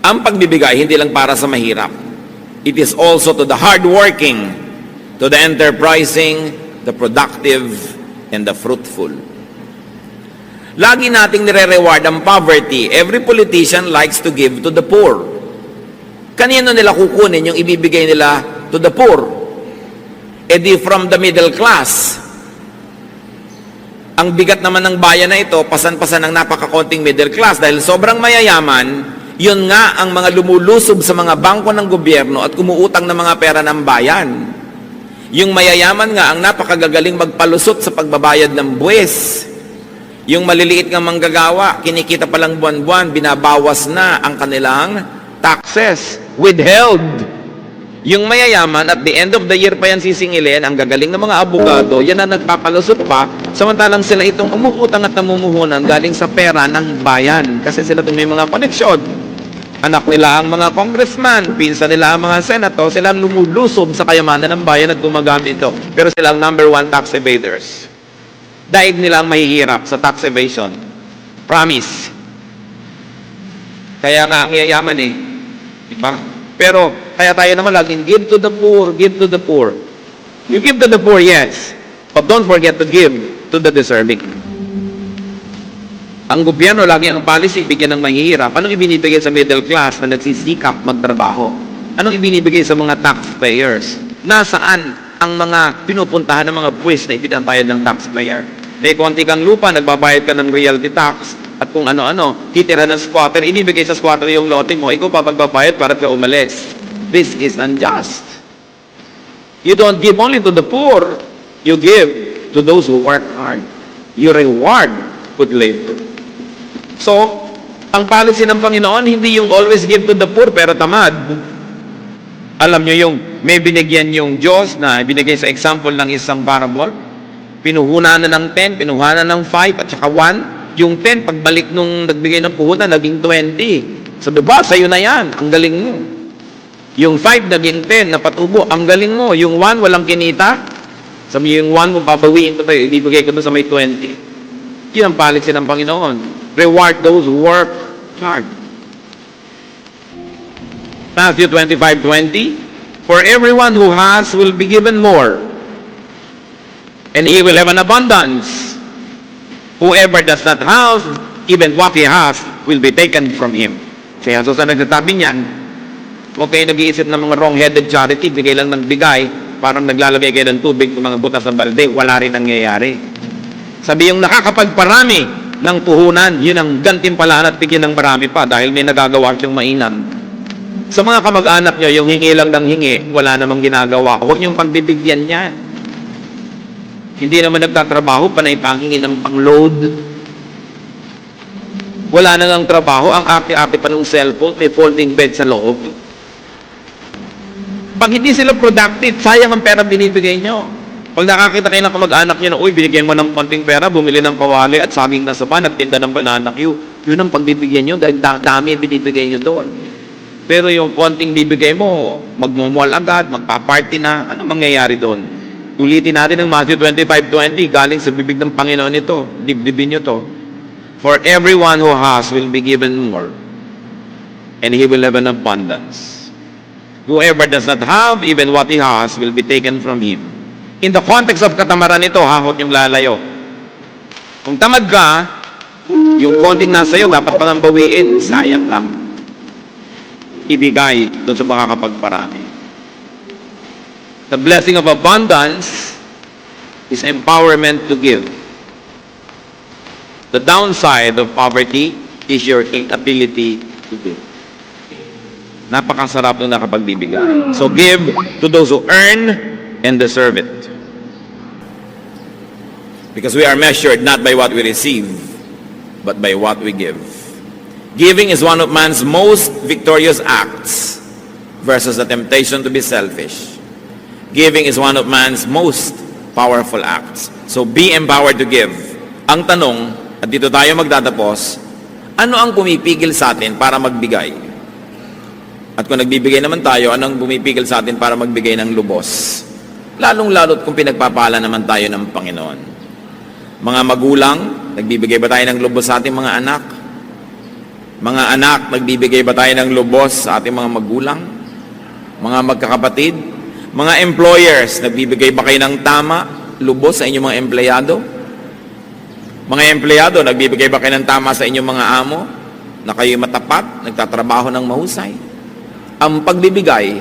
Ang pagbibigay, hindi lang para sa mahirap. It is also to the hardworking, to the enterprising, the productive, and the fruitful. Lagi nating nire-reward ang poverty. Every politician likes to give to the poor. Kanino nila kukunin yung ibibigay nila to the poor? Di from the middle class. Ang bigat naman ng bayan na ito, pasan-pasan ng napakakonting middle class dahil sobrang mayayaman, yun nga ang mga lumulusob sa mga bangko ng gobyerno at kumuutang ng mga pera ng bayan. Yung mayayaman nga ang napakagagaling magpalusot sa pagbabayad ng buwis. Yung maliliit nga manggagawa, kinikita palang buwan-buwan, binabawas na ang kanilang taxes, withheld. Yung mayayaman, at the end of the year pa yan sisingilin, ang gagaling ng mga abogado, yan ang nagpapalusot pa, samantalang sila itong umuutang at namumuhunan galing sa pera ng bayan. Kasi sila itong may mga koneksyon. Anak nila ang mga congressman, pinsan nila ang mga senator, sila ang lumulusob sa kayamanan ng bayan at gumagamit ito. Pero sila ang number one tax evaders. Daig nila ang mahihirap sa tax evasion. Promise. Kaya nga, ang yayaman eh. Diba? Pero, kaya tayo naman laging, give to the poor, give to the poor. You give to the poor, yes. But don't forget to give to the deserving. Ang gobyerno, lagi ang policy, bigyan ng mahihirap. Anong ibinibigay sa middle class na nagsisikap magtrabaho? Anong ibinibigay sa mga taxpayers? Nasaan ang mga pinupuntahan ng mga buwis na ipinatayad ng taxpayer? May konti kang lupa, nagbabayad ka ng realty tax, at kung ano-ano, titira ng squatter, inibigay sa squatter yung lote mo, ikaw pa magbabayad para ka umalis. This is unjust. You don't give only to the poor, you give to those who work hard. You reward good labor. So, ang policy ng Panginoon, hindi yung always give to the poor pero tamad. Alam nyo yung may binigyan yung Diyos na binigay sa example ng isang parable, pinuhunan na ng 10, pinuhunan ng 5, at saka 1. Yung 10, pagbalik nung nagbigay ng puhunan, naging 20. Sabi ba, sa'yo na yan, ang galing mo. Yung 5, naging 10, napatubo, ang galing mo. Yung 1, walang kinita. Sabi yung 1 mo, papawiin ko tayo, ibibigay ko doon sa may 20. Yun ang policy ng Panginoon. Reward those who work hard. Matthew 25:20, for everyone who has will be given more, and he will have an abundance. Whoever does not have, even what he has, will be taken from him. Si Jesus ang nagsasabi niyan, huwag kayo nag-iisip ng mga wrong-headed charity, bigay lang ng bigay, parang naglalagay kayo ng tubig ng mga butas ng balde, wala rin nangyayari. Sabi yung nakakapagparami ng puhunan, yun ang gantimpalaan at bigyan ng marami pa dahil may nagagawa siyang mainam. Sa mga kamag-anak nyo, yung hingi lang ng hingi, wala namang ginagawa. Huwag niyong pagbibigyan niya. Hindi naman nagtatrabaho, panay pangingin ng pang-load. Wala na ng trabaho, ang ate-ate pa ng cellphone, may folding bed sa loob. Pag hindi sila productive, sayang ang pera binibigay nyo. Pag nakakita kayo ng kamag-anak nyo na, uy, binigyan mo ng konting pera, bumili ng kawali at saging na sapa, nagtinda ng banana Q, yun ang pagbibigyan nyo dahil dami binibigay nyo doon. Pero yung konting bibigay mo, magmumual agad, magpa-party na, ano mangyayari doon? Ulitin natin ang Matthew 25:20, galing sa bibig ng Panginoon ito, dibdibin nyo to. For everyone who has will be given more, and he will have an abundance. Whoever does not have, even what he has, will be taken from him. In the context of katamaran ito, huwag niyong lalayo. Kung tamad ka, yung konting nasa iyo, dapat pa nang bawiin, sayang lang. Ibigay doon sa makakapagparami. The blessing of abundance is empowerment to give. The downside of poverty is your inability to give. Napakasarap nung nakapagbibigay. So give to those who earn and deserve it. Because we are measured not by what we receive, but by what we give. Giving is one of man's most victorious acts versus the temptation to be selfish. Giving is one of man's most powerful acts. So be empowered to give. Ang tanong, at dito tayo magtatapos, ano ang pumipigil sa atin para magbigay? At kung nagbibigay naman tayo, anong pumipigil sa atin para magbigay ng lubos? Lalong-lalot kung pinagpapala naman tayo ng Panginoon. Mga magulang, nagbibigay ba tayo ng lubos sa ating mga anak? Mga anak, nagbibigay ba tayo ng lubos sa ating mga magulang? Mga magkakapatid? Mga employers, nagbibigay ba kayo ng tama, lubos sa inyong mga empleyado? Mga empleyado, nagbibigay ba kayo ng tama sa inyong mga amo? Na kayo matapat, nagtatrabaho ng mahusay? Ang pagbibigay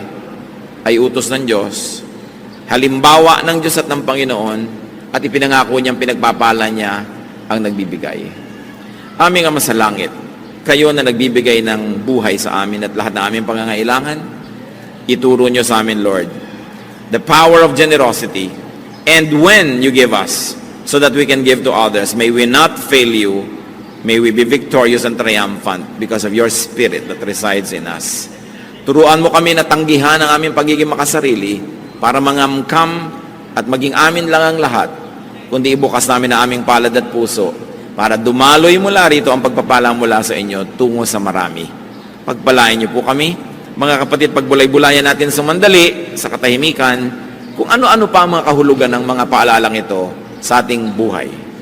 ay utos ng Diyos. Halimbawa ng Diyos at ng Panginoon, at ipinangako niyang pinagpapala niya ang nagbibigay. Aming Ama sa langit, kayo na nagbibigay ng buhay sa amin at lahat ng aming pangangailangan, ituro niyo sa amin, Lord, the power of generosity, and when you give us, so that we can give to others, may we not fail you, may we be victorious and triumphant because of your Spirit that resides in us. Turuan mo kami na tanggihan ang aming pagiging makasarili para mangamkam at maging amin lang ang lahat, kundi ibukas namin ang aming palad at puso para dumaloy mula rito ang pagpapala mula sa inyo tungo sa marami. Pagpalain niyo po kami, mga kapatid, pagbulay-bulayan natin sa mandali, sa katahimikan, kung ano-ano pa ang mga kahulugan ng mga paalalang ito sa ating buhay.